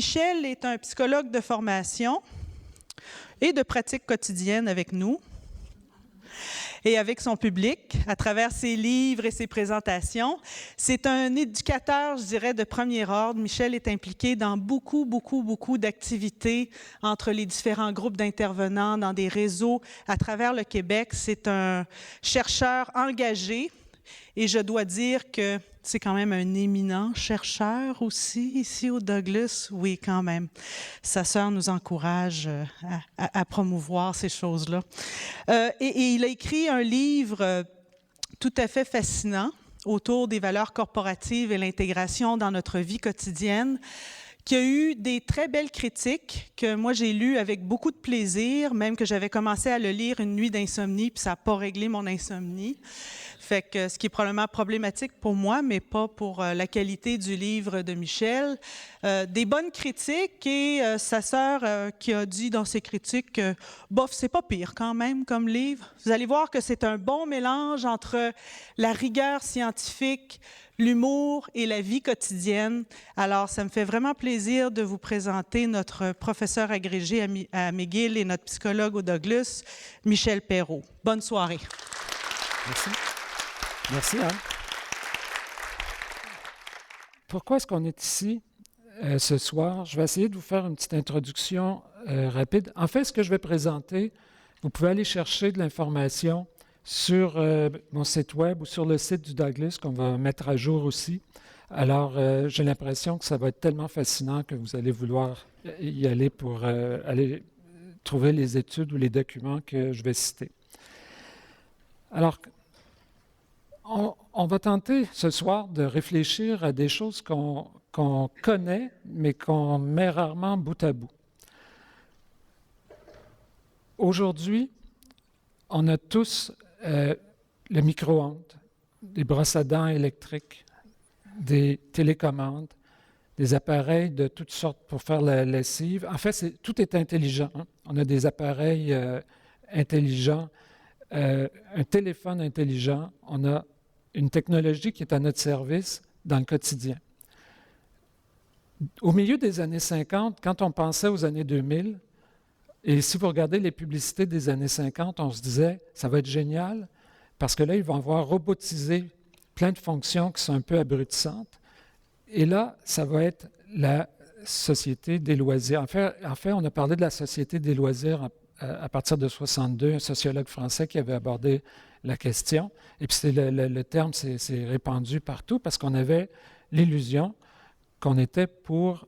Michel est un psychologue de formation et de pratique quotidienne avec nous et avec son public à travers ses livres et ses présentations. C'est un éducateur, je dirais, de premier ordre. Michel est impliqué dans beaucoup d'activités entre les différents groupes d'intervenants dans des réseaux à travers le Québec. C'est un chercheur engagé et je dois dire que c'est quand même un éminent chercheur aussi, ici au Douglas. Oui, quand même. Sa sœur nous encourage à promouvoir ces choses-là. Et il a écrit un livre tout à fait fascinant autour des valeurs corporatives et l'intégration dans notre vie quotidienne, qui a eu des très belles critiques que moi j'ai lues avec beaucoup de plaisir, même que j'avais commencé à le lire une nuit d'insomnie, puis ça n'a pas réglé mon insomnie. Fait que ce qui est probablement problématique pour moi, mais pas pour la qualité du livre de Michel. Des bonnes critiques et sa sœur qui a dit dans ses critiques bof, c'est pas pire quand même comme livre. Vous allez voir que c'est un bon mélange entre la rigueur scientifique, l'humour et la vie quotidienne. Alors, ça me fait vraiment plaisir de vous présenter notre professeur agrégé à McGill et notre psychologue au Douglas, Michel Perrault. Bonne soirée. Merci. Merci, Anne. Pourquoi est-ce qu'on est ici ce soir? Je vais essayer de vous faire une petite introduction rapide. En fait, ce que je vais présenter, vous pouvez aller chercher de l'information sur mon site web ou sur le site du Douglas qu'on va mettre à jour aussi. Alors, j'ai l'impression que ça va être tellement fascinant que vous allez vouloir y aller pour aller trouver les études ou les documents que je vais citer. Alors, on va tenter ce soir de réfléchir à des choses qu'on connaît, mais qu'on met rarement bout à bout. Aujourd'hui, on a tous le micro-ondes, des brosses à dents électriques, des télécommandes, des appareils de toutes sortes pour faire la lessive. En fait, tout est intelligent. Hein? On a des appareils intelligents, un téléphone intelligent, on a une technologie qui est à notre service dans le quotidien. Au milieu des années 50, quand on pensait aux années 2000, et si vous regardez les publicités des années 50, on se disait, ça va être génial, parce que là, ils vont avoir robotisé plein de fonctions qui sont un peu abrutissantes. Et là, ça va être la société des loisirs. En fait, on a parlé de la société des loisirs à partir de 62, un sociologue français qui avait abordé la question. Et puis le terme s'est répandu partout parce qu'on avait l'illusion qu'on était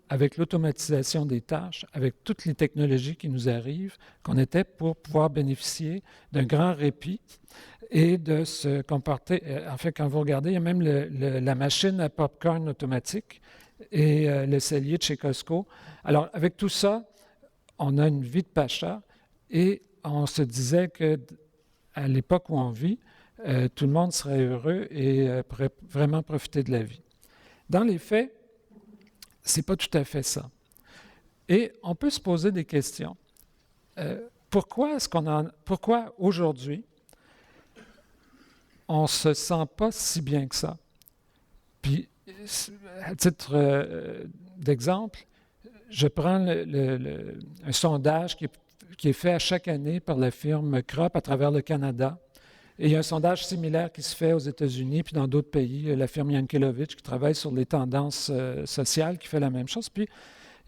avec l'automatisation des tâches, avec toutes les technologies qui nous arrivent, qu'on était pour pouvoir bénéficier d'un grand répit et de se comporter. En fait, quand vous regardez, il y a même la machine à popcorn automatique et le cellier de chez Costco. Alors, avec tout ça, on a une vie de pacha et on se disait qu'à l'époque où on vit, tout le monde serait heureux et pourrait vraiment profiter de la vie. Dans les faits, ce n'est pas tout à fait ça. Et on peut se poser des questions. Pourquoi aujourd'hui, on ne se sent pas si bien que ça? Puis, à titre d'exemple, je prends un sondage qui est fait à chaque année par la firme Crop à travers le Canada. Et il y a un sondage similaire qui se fait aux États-Unis puis dans d'autres pays, la firme Yankelovich qui travaille sur les tendances sociales, qui fait la même chose. Puis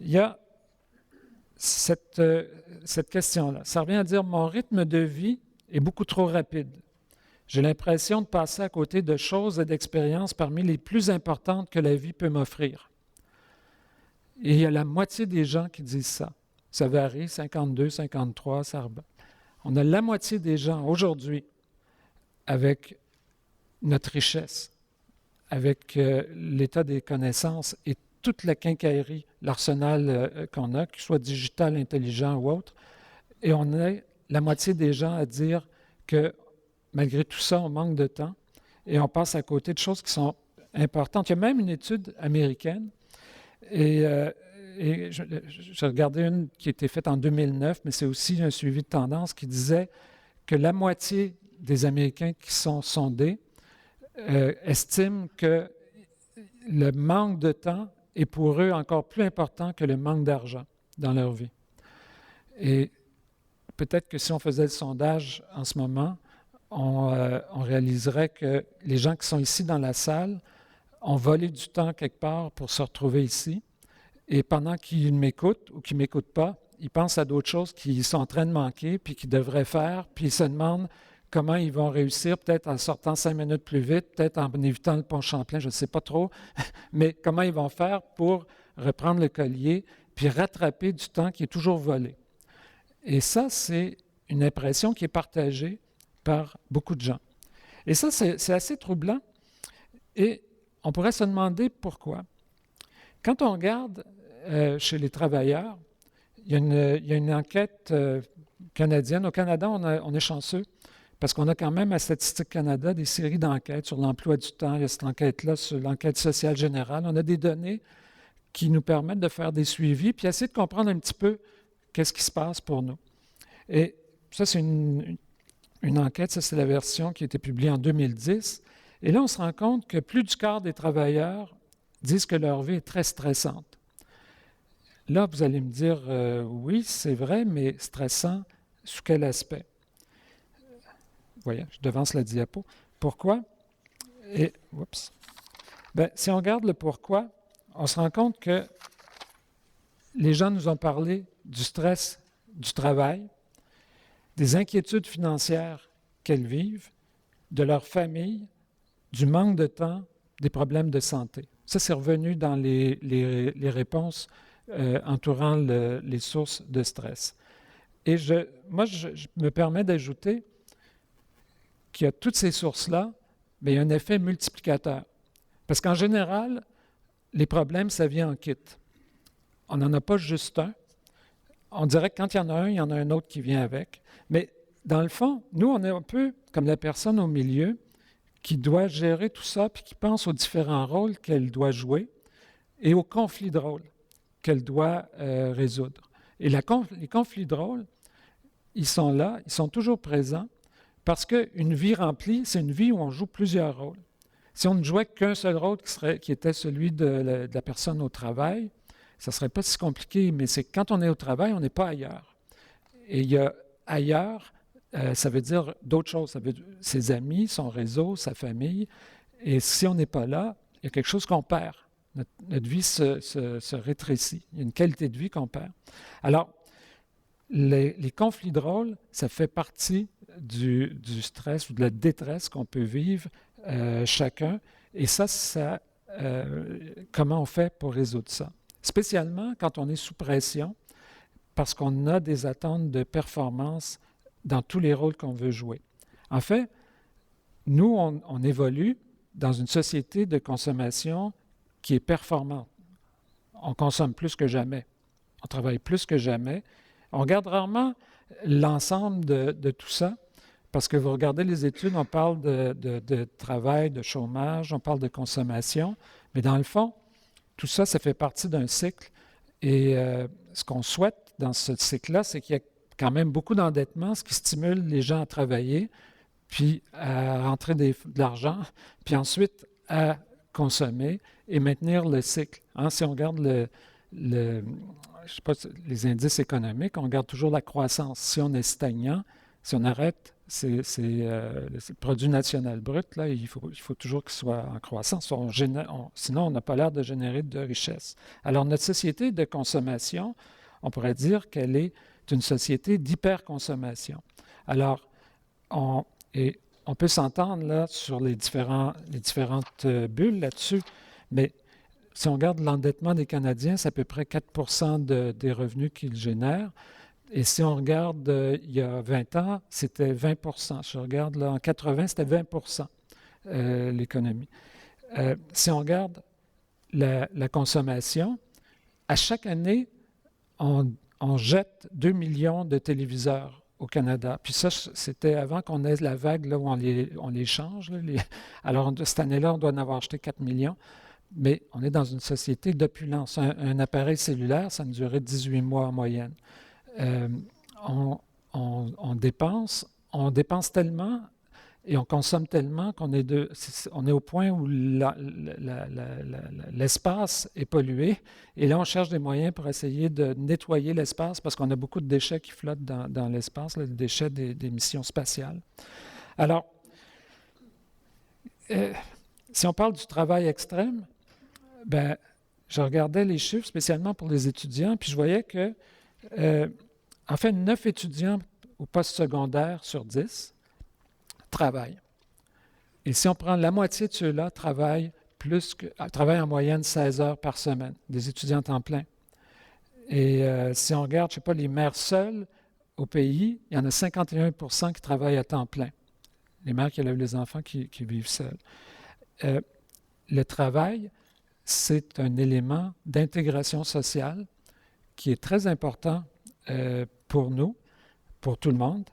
il y a cette question-là. Ça revient à dire, mon rythme de vie est beaucoup trop rapide. J'ai l'impression de passer à côté de choses et d'expériences parmi les plus importantes que la vie peut m'offrir. Et il y a la moitié des gens qui disent ça. Ça varie, 52, 53, ça rebat. On a la moitié des gens aujourd'hui avec notre richesse, avec l'état des connaissances et toute la quincaillerie, l'arsenal qu'on a, qu'il soit digital, intelligent ou autre, et on est la moitié des gens à dire que malgré tout ça, on manque de temps et on passe à côté de choses qui sont importantes. Il y a même une étude américaine, et j'ai regardé une qui a été faite en 2009, mais c'est aussi un suivi de tendance qui disait que la moitié des Américains qui sont sondés estiment que le manque de temps est pour eux encore plus important que le manque d'argent dans leur vie. Et peut-être que si on faisait le sondage en ce moment, on réaliserait que les gens qui sont ici dans la salle ont volé du temps quelque part pour se retrouver ici. Et pendant qu'ils m'écoutent ou qu'ils ne m'écoutent pas, ils pensent à d'autres choses qu'ils sont en train de manquer puis qu'ils devraient faire, puis ils se demandent comment ils vont réussir, peut-être en sortant 5 minutes plus vite, peut-être en évitant le pont Champlain, je ne sais pas trop, mais comment ils vont faire pour reprendre le collier puis rattraper du temps qui est toujours volé. Et ça, c'est une impression qui est partagée par beaucoup de gens. Et ça, c'est assez troublant. Et on pourrait se demander pourquoi. Quand on regarde chez les travailleurs, il y a une enquête canadienne. Au Canada, on est chanceux parce qu'on a quand même à Statistique Canada des séries d'enquêtes sur l'emploi du temps. Il y a cette enquête-là sur l'enquête sociale générale. On a des données qui nous permettent de faire des suivis puis essayer de comprendre un petit peu qu'est-ce qui se passe pour nous. Et ça, c'est une enquête, ça c'est la version qui a été publiée en 2010. Et là, on se rend compte que plus du quart des travailleurs disent que leur vie est très stressante. Là, vous allez me dire, oui, c'est vrai, mais stressant, sous quel aspect? Voyez, je devance la diapo. Pourquoi? Et, oups. Bien, si on regarde le pourquoi, on se rend compte que les gens nous ont parlé du stress du travail, des inquiétudes financières qu'elles vivent, de leur famille, du manque de temps, des problèmes de santé. Ça, c'est revenu dans les réponses entourant les sources de stress. Et moi, je me permets d'ajouter qu'il y a toutes ces sources-là, mais il y a un effet multiplicateur. Parce qu'en général, les problèmes, ça vient en kit. On n'en a pas juste un. On dirait que quand il y en a un, il y en a un autre qui vient avec. Mais dans le fond, nous, on est un peu comme la personne au milieu qui doit gérer tout ça puis qui pense aux différents rôles qu'elle doit jouer et aux conflits de rôles qu'elle doit résoudre. Et les conflits de rôles, ils sont là, ils sont toujours présents parce qu'une vie remplie, c'est une vie où on joue plusieurs rôles. Si on ne jouait qu'un seul rôle qui était celui de la personne au travail, ça ne serait pas si compliqué, mais c'est que quand on est au travail, on n'est pas ailleurs. Et il y a ailleurs, ça veut dire d'autres choses. Ça veut dire ses amis, son réseau, sa famille. Et si on n'est pas là, il y a quelque chose qu'on perd. Notre vie se rétrécit. Il y a une qualité de vie qu'on perd. Alors, les conflits de rôle, ça fait partie du stress ou de la détresse qu'on peut vivre chacun. Et ça comment on fait pour résoudre ça? Spécialement quand on est sous pression, parce qu'on a des attentes de performance dans tous les rôles qu'on veut jouer. En fait, nous, on évolue dans une société de consommation qui est performante. On consomme plus que jamais. On travaille plus que jamais. On regarde rarement l'ensemble de tout ça, parce que vous regardez les études, on parle de travail, de chômage, on parle de consommation, mais dans le fond, tout ça, ça fait partie d'un cycle. Et ce qu'on souhaite dans ce cycle-là, c'est qu'il y a quand même beaucoup d'endettement, ce qui stimule les gens à travailler, puis à rentrer de l'argent, puis ensuite à consommer et maintenir le cycle. Hein, si on regarde je sais pas, les indices économiques, on regarde toujours la croissance. Si on est stagnant, si on arrête, c'est le produit national brut, là, il faut toujours qu'il soit en croissance. Sinon, on n'a pas l'air de générer de richesse. Alors, notre société de consommation, on pourrait dire qu'elle est une société d'hyperconsommation. Alors, on peut s'entendre là sur les différentes bulles là-dessus, mais si on regarde l'endettement des Canadiens, c'est à peu près 4 des revenus qu'ils génèrent. Et si on regarde il y a 20 ans, c'était 20 Je regarde là, en 80, c'était 20 l'économie. Si on regarde la consommation, à chaque année, on jette 2 millions de téléviseurs au Canada. Puis ça, c'était avant qu'on ait la vague là, où on les change. Là, Alors, cette année-là, on doit en avoir acheté 4 millions. Mais on est dans une société d'opulence. Un appareil cellulaire, ça nous durait 18 mois en moyenne. On dépense tellement et on consomme tellement qu'on est, on est au point où l'espace est pollué. Et là, on cherche des moyens pour essayer de nettoyer l'espace parce qu'on a beaucoup de déchets qui flottent dans l'espace, les déchets des missions spatiales. Alors, si on parle du travail extrême, ben, je regardais les chiffres spécialement pour les étudiants, puis je voyais que, en fait, 9 étudiants au post-secondaire sur 10 travaillent. Et si on prend la moitié de ceux-là, travaillent en moyenne 16 heures par semaine, des étudiants à temps plein. Et si on regarde, je ne sais pas, les mères seules au pays, il y en a 51% qui travaillent à temps plein. Les mères qui élèvent les enfants qui vivent seules. Le travail, c'est un élément d'intégration sociale qui est très important pour nous, pour tout le monde,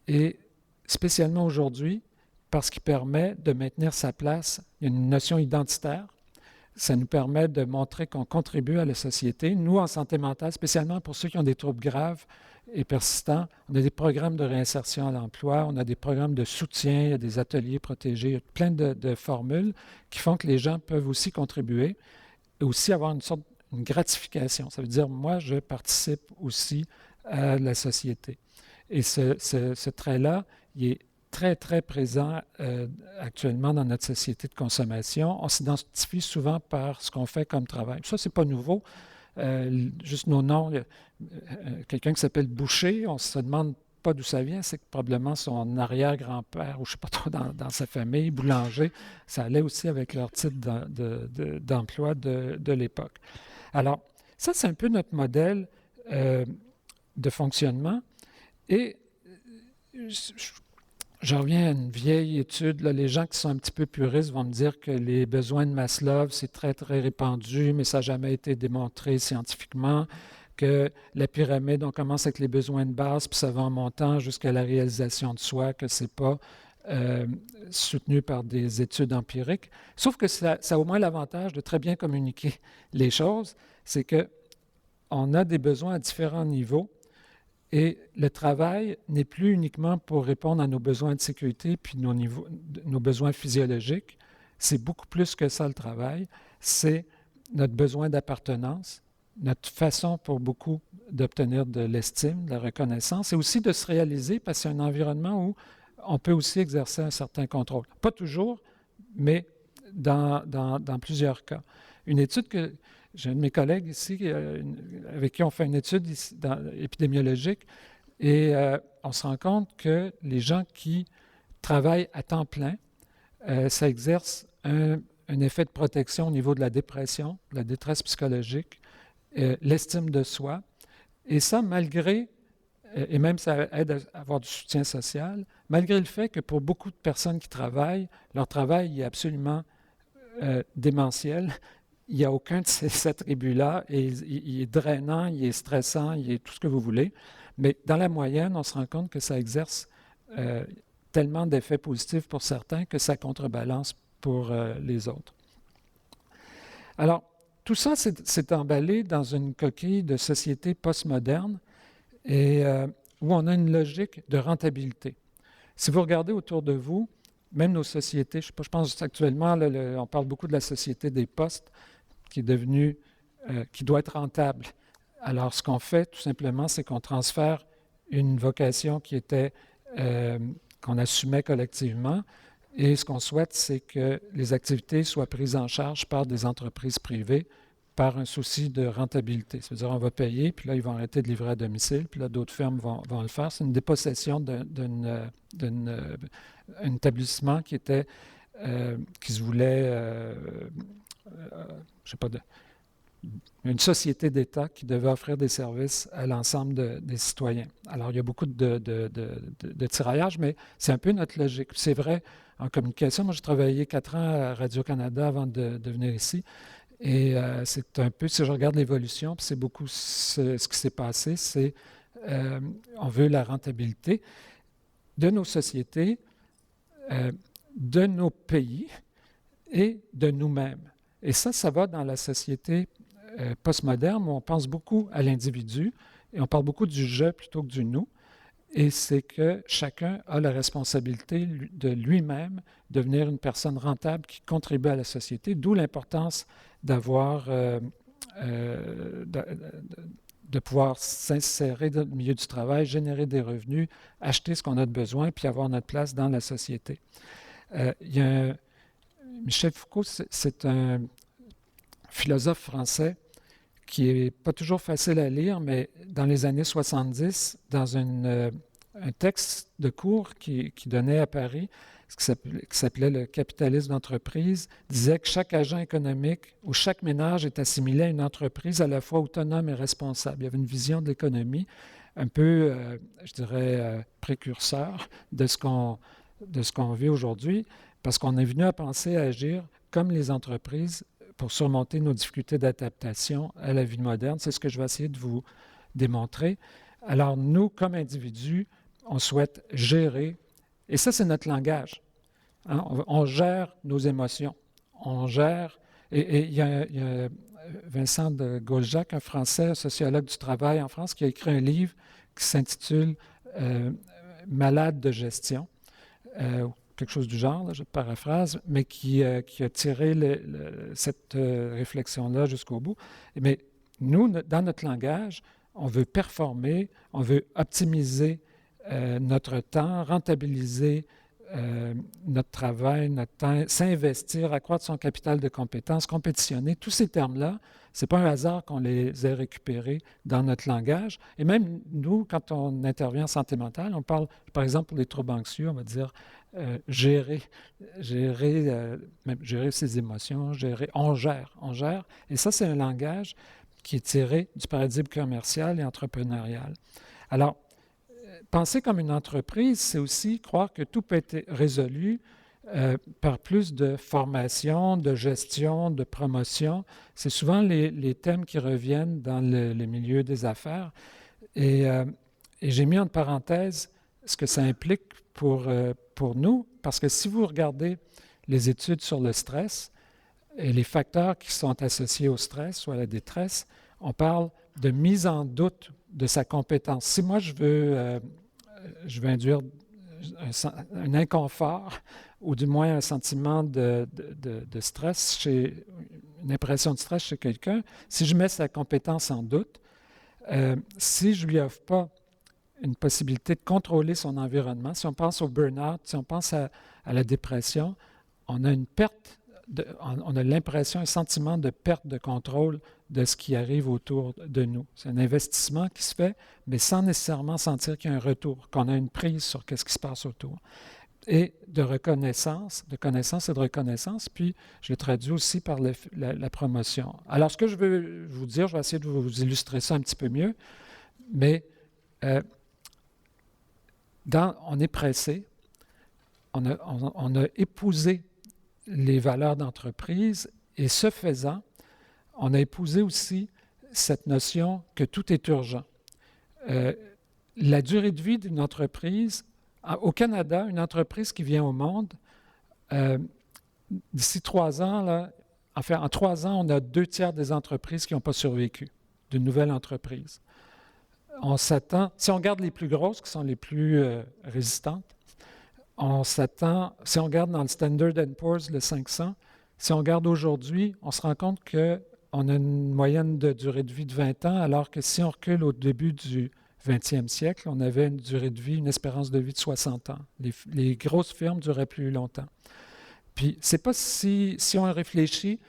et spécialement aujourd'hui, parce qu'il permet de maintenir sa place. Il y a une notion identitaire. Ça nous permet de montrer qu'on contribue à la société. Nous, en santé mentale, spécialement pour ceux qui ont des troubles graves et persistants, on a des programmes de réinsertion à l'emploi, on a des programmes de soutien, il y a des ateliers protégés, il y a plein de formules qui font que les gens peuvent aussi contribuer et aussi avoir une gratification. Ça veut dire, moi, je participe aussi à la société. Et ce trait-là, il est très, très présent actuellement dans notre société de consommation. On s'identifie souvent par ce qu'on fait comme travail. Ça, c'est pas nouveau. Juste nos noms, quelqu'un qui s'appelle Boucher, on ne se demande pas d'où ça vient, c'est que probablement son arrière-grand-père, ou je ne sais pas trop, dans sa famille, boulanger, ça allait aussi avec leur titre d'emploi de l'époque. Alors, ça, c'est un peu notre modèle de fonctionnement. Et je reviens à une vieille étude. Là, les gens qui sont un petit peu puristes vont me dire que les besoins de Maslow, c'est très, très répandu, mais ça n'a jamais été démontré scientifiquement, que la pyramide, on commence avec les besoins de base, puis ça va en montant jusqu'à la réalisation de soi, que ce n'est pas soutenu par des études empiriques. Sauf que ça a au moins l'avantage de très bien communiquer les choses, c'est qu'on a des besoins à différents niveaux. Et le travail n'est plus uniquement pour répondre à nos besoins de sécurité puis nos besoins physiologiques. C'est beaucoup plus que ça, le travail. C'est notre besoin d'appartenance, notre façon pour beaucoup d'obtenir de l'estime, de la reconnaissance, et aussi de se réaliser parce que c'est un environnement où on peut aussi exercer un certain contrôle. Pas toujours, mais dans plusieurs cas. Une étude que j'ai un de mes collègues ici avec qui on fait une étude épidémiologique et on se rend compte que les gens qui travaillent à temps plein, ça exerce un effet de protection au niveau de la dépression, de la détresse psychologique, l'estime de soi. Et ça, malgré, et même ça aide à avoir du soutien social, malgré le fait que pour beaucoup de personnes qui travaillent, leur travail est absolument démentiel. Il n'y a aucun de ces attributs-là, et il est drainant, il est stressant, il est tout ce que vous voulez. Mais dans la moyenne, on se rend compte que ça exerce tellement d'effets positifs pour certains que ça contrebalance pour les autres. Alors, tout ça s'est emballé dans une coquille de société postmoderne et où on a une logique de rentabilité. Si vous regardez autour de vous, même nos sociétés, je pense actuellement, là, on parle beaucoup de la société des postes, qui est devenue, qui doit être rentable. Alors, ce qu'on fait, tout simplement, c'est qu'on transfère une vocation qui était, qu'on assumait collectivement, et ce qu'on souhaite, c'est que les activités soient prises en charge par des entreprises privées par un souci de rentabilité. C'est-à-dire, on va payer, puis là, ils vont arrêter de livrer à domicile, puis là, d'autres firmes vont le faire. C'est une dépossession d'un établissement qui se voulait, je sais pas, une société d'État qui devait offrir des services à l'ensemble des citoyens. Alors, il y a beaucoup de tiraillage, mais c'est un peu notre logique. C'est vrai, en communication, moi, j'ai travaillé 4 ans à Radio-Canada avant de venir ici, et c'est un peu, si je regarde l'évolution, puis c'est beaucoup ce qui s'est passé, c'est on veut la rentabilité de nos sociétés, de nos pays et de nous-mêmes. Et ça va dans la société postmoderne où on pense beaucoup à l'individu et on parle beaucoup du « je » plutôt que du « nous ». et c'est que chacun a la responsabilité de lui-même devenir une personne rentable qui contribue à la société, d'où l'importance d'avoir, de pouvoir s'insérer dans le milieu du travail, générer des revenus, acheter ce qu'on a de besoin, puis avoir notre place dans la société. Michel Foucault, c'est un philosophe français qui n'est pas toujours facile à lire, mais dans les années 70, dans un texte de cours qui donnait à Paris, qui s'appelait Le capitalisme d'entreprise, disait que chaque agent économique ou chaque ménage est assimilé à une entreprise à la fois autonome et responsable. Il y avait une vision de l'économie un peu, je dirais, précurseur de ce qu'on vit aujourd'hui, parce qu'on est venu à penser à agir comme les entreprises pour surmonter nos difficultés d'adaptation à la vie moderne. C'est ce que je vais essayer de vous démontrer. Alors, nous, comme individus, on souhaite gérer, et ça, c'est notre langage. Hein? On gère nos émotions. On gère, et il y a Vincent de Gauljac, un Français, un sociologue du travail en France, qui a écrit un livre qui s'intitule « Malade de gestion ». Quelque chose du genre, là, je paraphrase, mais qui a tiré cette réflexion-là jusqu'au bout. Mais nous, dans notre langage, on veut performer, on veut optimiser notre temps, rentabiliser notre travail, notre temps, s'investir, accroître son capital de compétences, compétitionner. Tous ces termes-là, ce n'est pas un hasard qu'on les ait récupérés dans notre langage. Et même nous, quand on intervient en santé mentale, on parle, par exemple, pour les troubles anxieux, on va dire gérer ses émotions, on gère. Et ça, c'est un langage qui est tiré du paradigme commercial et entrepreneurial. Alors, penser comme une entreprise, c'est aussi croire que tout peut être résolu par plus de formation, de gestion, de promotion. C'est souvent les thèmes qui reviennent dans le milieu des affaires. Et j'ai mis en parenthèse ce que ça implique pour nous, parce que si vous regardez les études sur le stress et les facteurs qui sont associés au stress ou à la détresse, on parle de mise en doute de sa compétence. Si moi, je veux induire un inconfort ou du moins un sentiment de stress, une impression de stress chez quelqu'un, si je mets sa compétence en doute, si je ne lui offre pas une possibilité de contrôler son environnement, si on pense au burn-out, si on pense à la dépression, on a une perte, on a l'impression, un sentiment de perte de contrôle de ce qui arrive autour de nous. C'est un investissement qui se fait, mais sans nécessairement sentir qu'il y a un retour, qu'on a une prise sur ce qui se passe autour. Et de reconnaissance, de connaissance et de reconnaissance, puis je le traduis aussi par la promotion. Alors, ce que je veux vous dire, je vais essayer de vous illustrer ça un petit peu mieux, mais on est pressé, on a épousé les valeurs d'entreprise et ce faisant, on a épousé aussi cette notion que tout est urgent. La durée de vie d'une entreprise, au Canada, une entreprise qui vient au monde, d'ici 3 ans, là, enfin, en 3 ans, on a 2/3 des entreprises qui n'ont pas survécu, de nouvelles entreprises. On s'attend, si on regarde les plus grosses, qui sont les plus résistantes, on s'attend, si on regarde dans le Standard & Poor's, le 500, si on regarde aujourd'hui, on se rend compte qu'on a une moyenne de durée de vie de 20 ans, alors que si on recule au début du 20e siècle, on avait une durée de vie, une espérance de vie de 60 ans. Les grosses firmes duraient plus longtemps. Puis, c'est pas si on réfléchit.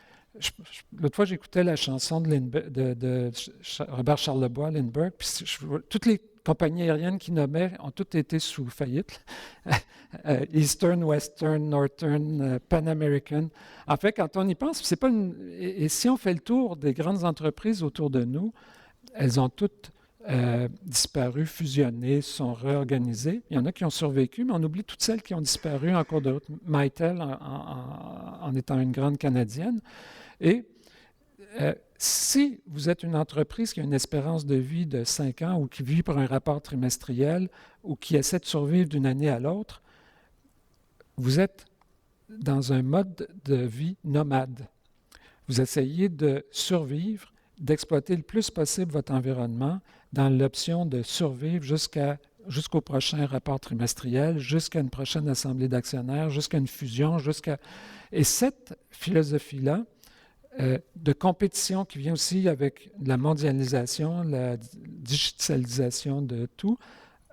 L'autre fois, j'écoutais la chanson de Robert Charlebois, Lindbergh, puis toutes les compagnies aériennes qu'il nommait ont toutes été sous faillite. Eastern, Western, Northern, Pan American. En fait, quand on y pense, c'est pas et si on fait le tour des grandes entreprises autour de nous, elles ont toutes disparu, fusionné, sont réorganisées. Il y en a qui ont survécu, mais on oublie toutes celles qui ont disparu en cours de route. Mytel en étant une grande Canadienne. Et si vous êtes une entreprise qui a une espérance de vie de 5 ans ou qui vit par un rapport trimestriel ou qui essaie de survivre d'une année à l'autre, vous êtes dans un mode de vie nomade. Vous essayez de survivre, d'exploiter le plus possible votre environnement dans l'option de survivre jusqu'à jusqu'au prochain rapport trimestriel, jusqu'à une prochaine assemblée d'actionnaires, jusqu'à une fusion, Et cette philosophie-là de compétition qui vient aussi avec la mondialisation, la digitalisation de tout,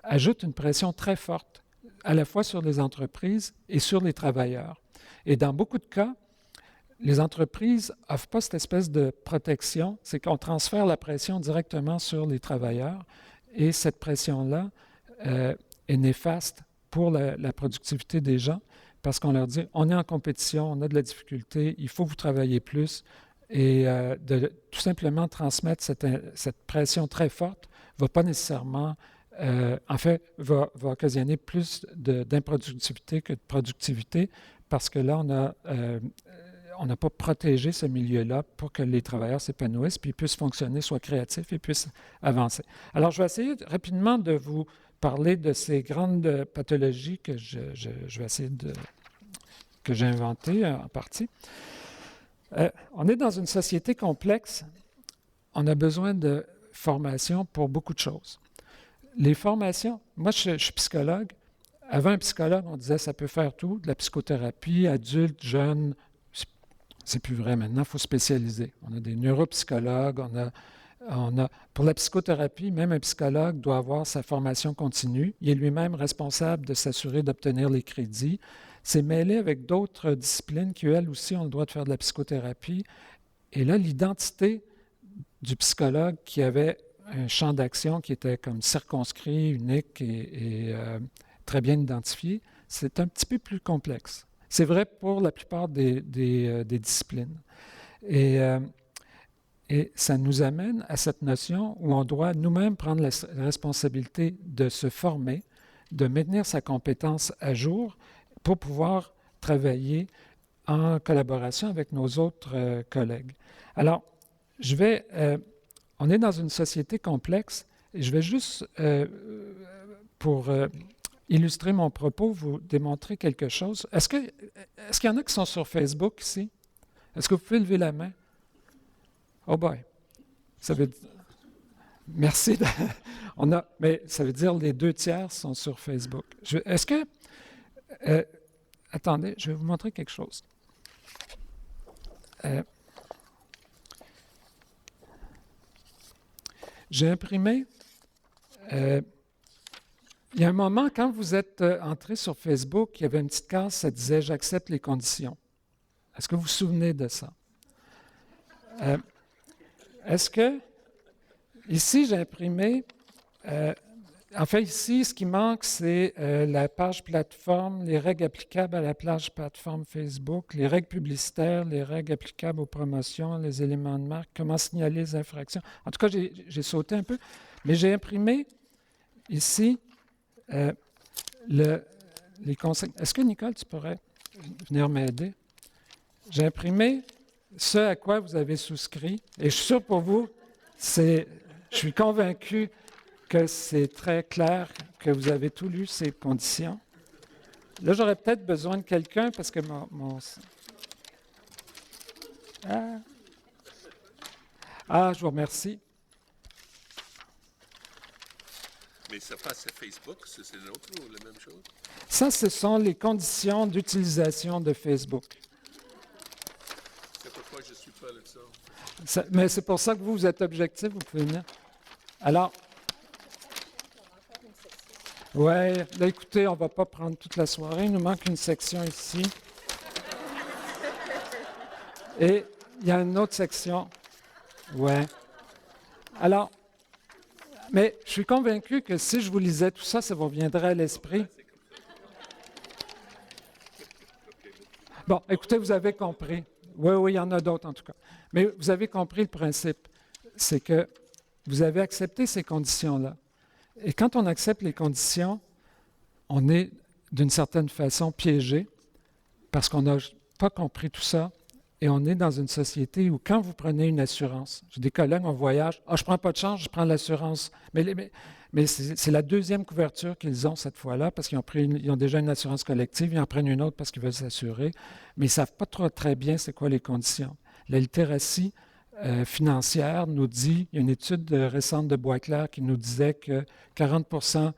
ajoute une pression très forte, à la fois sur les entreprises et sur les travailleurs. Et dans beaucoup de cas, les entreprises n'offrent pas cette espèce de protection, c'est qu'on transfère la pression directement sur les travailleurs et cette pression-là est néfaste pour la productivité des gens parce qu'on leur dit on est en compétition, on a de la difficulté, il faut que vous travaillez plus et de tout simplement transmettre cette pression très forte ne va pas nécessairement, va occasionner plus d'improductivité que de productivité parce que là, on n'a pas protégé ce milieu-là pour que les travailleurs s'épanouissent, puis puissent fonctionner, soient créatifs et puissent avancer. Alors, je vais essayer rapidement de vous parler de ces grandes pathologies que je vais essayer que j'ai inventées en partie. On est dans une société complexe. On a besoin de formation pour beaucoup de choses. Les formations, moi, je suis psychologue. Avant un psychologue, on disait ça peut faire tout, de la psychothérapie, adulte, jeune. C'est plus vrai maintenant, il faut spécialiser. On a des neuropsychologues, pour la psychothérapie, même un psychologue doit avoir sa formation continue. Il est lui-même responsable de s'assurer d'obtenir les crédits. C'est mêlé avec d'autres disciplines qui, elles aussi, ont le droit de faire de la psychothérapie. Et là, l'identité du psychologue qui avait un champ d'action qui était comme circonscrit, unique et très bien identifié, c'est un petit peu plus complexe. C'est vrai pour la plupart des disciplines. Et ça nous amène à cette notion où on doit nous-mêmes prendre la responsabilité de se former, de maintenir sa compétence à jour pour pouvoir travailler en collaboration avec nos autres collègues. Alors, on est dans une société complexe et je vais juste, pour illustrer mon propos, vous démontrer quelque chose. Est-ce qu'il y en a qui sont sur Facebook ici? Est-ce que vous pouvez lever la main? Oh boy! Ça veut dire... Merci. Mais ça veut dire les 2/3 sont sur Facebook. Est-ce que... attendez, je vais vous montrer quelque chose. J'ai imprimé... il y a un moment, quand vous êtes entré sur Facebook, il y avait une petite case, ça disait « J'accepte les conditions ». Est-ce que vous vous souvenez de ça? Est-ce que, ici, j'ai imprimé, en fait, ici, ce qui manque, c'est la page plateforme, les règles applicables à la page plateforme Facebook, les règles publicitaires, les règles applicables aux promotions, les éléments de marque, comment signaler les infractions. En tout cas, j'ai sauté un peu, mais j'ai imprimé ici les conseils. Est-ce que, Nicole, tu pourrais venir m'aider? J'ai imprimé ce à quoi vous avez souscrit, et je suis sûr pour vous, je suis convaincu que c'est très clair que vous avez tout lu, ces conditions. Là, j'aurais peut-être besoin de quelqu'un parce que je vous remercie. Mais ça passe sur Facebook, c'est l'autre ou la même chose? Ça, ce sont les conditions d'utilisation de Facebook. C'est pourquoi je ne suis pas là-dessus. Mais c'est pour ça que vous êtes objectif, vous pouvez venir. Alors, oui, là, écoutez, on ne va pas prendre toute la soirée, il nous manque une section ici. Et il y a une autre section. Ouais. Alors, mais je suis convaincu que si je vous lisais tout ça, ça vous reviendrait à l'esprit. Bon, écoutez, vous avez compris. Oui, il y en a d'autres en tout cas. Mais vous avez compris le principe. C'est que vous avez accepté ces conditions-là. Et quand on accepte les conditions, on est d'une certaine façon piégé parce qu'on n'a pas compris tout ça. Et on est dans une société où quand vous prenez une assurance, j'ai des collègues en voyage, je ne prends pas de chance, je prends l'assurance. Mais c'est la deuxième couverture qu'ils ont cette fois-là parce qu'ils ont déjà une assurance collective, ils en prennent une autre parce qu'ils veulent s'assurer, mais ils ne savent pas très bien c'est quoi les conditions. La littératie financière nous dit, il y a une étude récente de Boisclair qui nous disait que 40%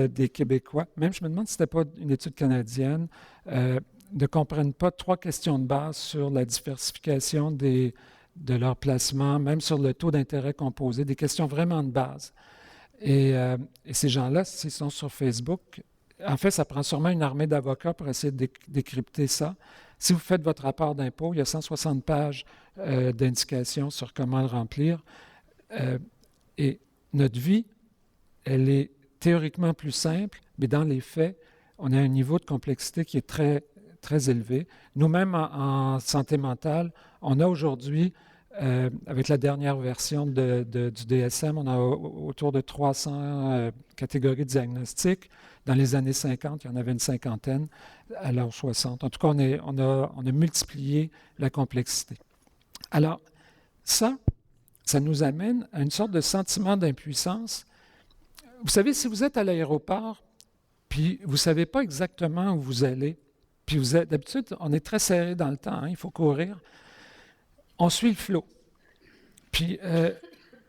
des Québécois, même je me demande si ce n'était pas une étude canadienne, ne comprennent pas 3 questions de base sur la diversification de leur placement, même sur le taux d'intérêt composé, des questions vraiment de base. Et ces gens-là, s'ils sont sur Facebook, en fait, ça prend sûrement une armée d'avocats pour essayer de décrypter ça. Si vous faites votre rapport d'impôt, il y a 160 pages d'indications sur comment le remplir. Et notre vie, elle est théoriquement plus simple, mais dans les faits, on a un niveau de complexité qui est très, très élevé. Nous-mêmes, en santé mentale, on a aujourd'hui, avec la dernière version du DSM, on a autour de 300 catégories de diagnostics. Dans les années 50, il y en avait une cinquantaine, à l'âge 60. En tout cas, on a multiplié la complexité. Alors, ça nous amène à une sorte de sentiment d'impuissance. Vous savez, si vous êtes à l'aéroport, puis vous ne savez pas exactement où vous allez, puis d'habitude, on est très serré dans le temps, hein, il faut courir, on suit le flot. Puis,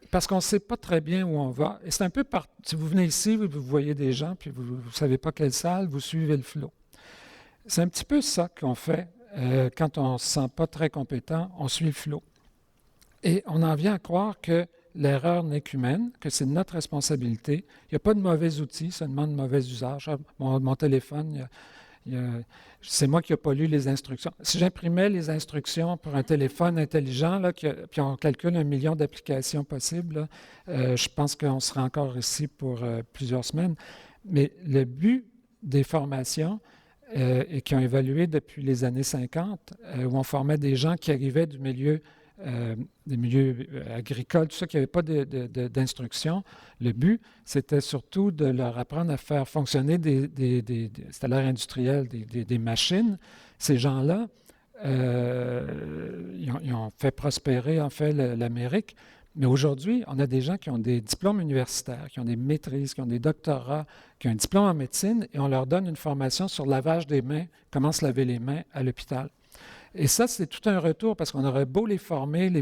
parce qu'on ne sait pas très bien où on va. Et c'est un peu si vous venez ici, vous voyez des gens, puis vous ne savez pas quelle salle, vous suivez le flot. C'est un petit peu ça qu'on fait quand on ne se sent pas très compétent, on suit le flot. Et on en vient à croire que l'erreur n'est qu'humaine, que c'est notre responsabilité. Il n'y a pas de mauvais outils, seulement de mauvais usage. Mon téléphone, c'est moi qui n'ai pas lu les instructions. Si j'imprimais les instructions pour un téléphone intelligent, là, puis on calcule 1 million d'applications possibles, là, je pense qu'on serait encore ici pour plusieurs semaines. Mais le but des formations, et qui ont évolué depuis les années 50, où on formait des gens qui arrivaient des milieux agricoles, tout ça, qui n'avaient pas d'instruction. Le but, c'était surtout de leur apprendre à faire fonctionner c'était l'ère industrielle, des machines. Ces gens-là, ils ont fait prospérer, en fait, l'Amérique. Mais aujourd'hui, on a des gens qui ont des diplômes universitaires, qui ont des maîtrises, qui ont des doctorats, qui ont un diplôme en médecine, et on leur donne une formation sur le lavage des mains, comment se laver les mains à l'hôpital. Et ça, c'est tout un retour, parce qu'on aurait beau les former, il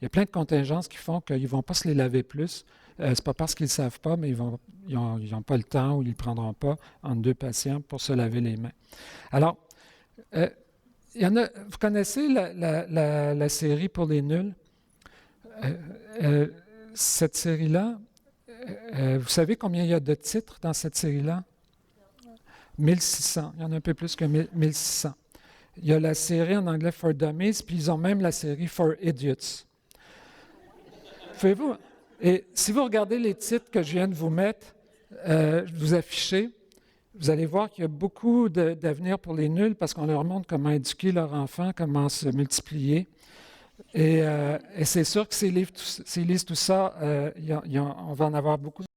y a plein de contingences qui font qu'ils ne vont pas se les laver plus. Ce n'est pas parce qu'ils ne savent pas, mais ils n'ont pas le temps ou ils ne le prendront pas entre 2 patients pour se laver les mains. Alors, vous connaissez la série pour les nuls? Cette série-là, vous savez combien il y a de titres dans cette série-là? 1600. Il y en a un peu plus que 1600. Il y a la série en anglais For Dummies, puis ils ont même la série For Idiots. Pouvez-vous? Et si vous regardez les titres que je viens de vous mettre, vous afficher, vous allez voir qu'il y a beaucoup d'avenir pour les nuls parce qu'on leur montre comment éduquer leur enfant, comment se multiplier. Et c'est sûr que s'ils lisent tout ça, on va en avoir beaucoup.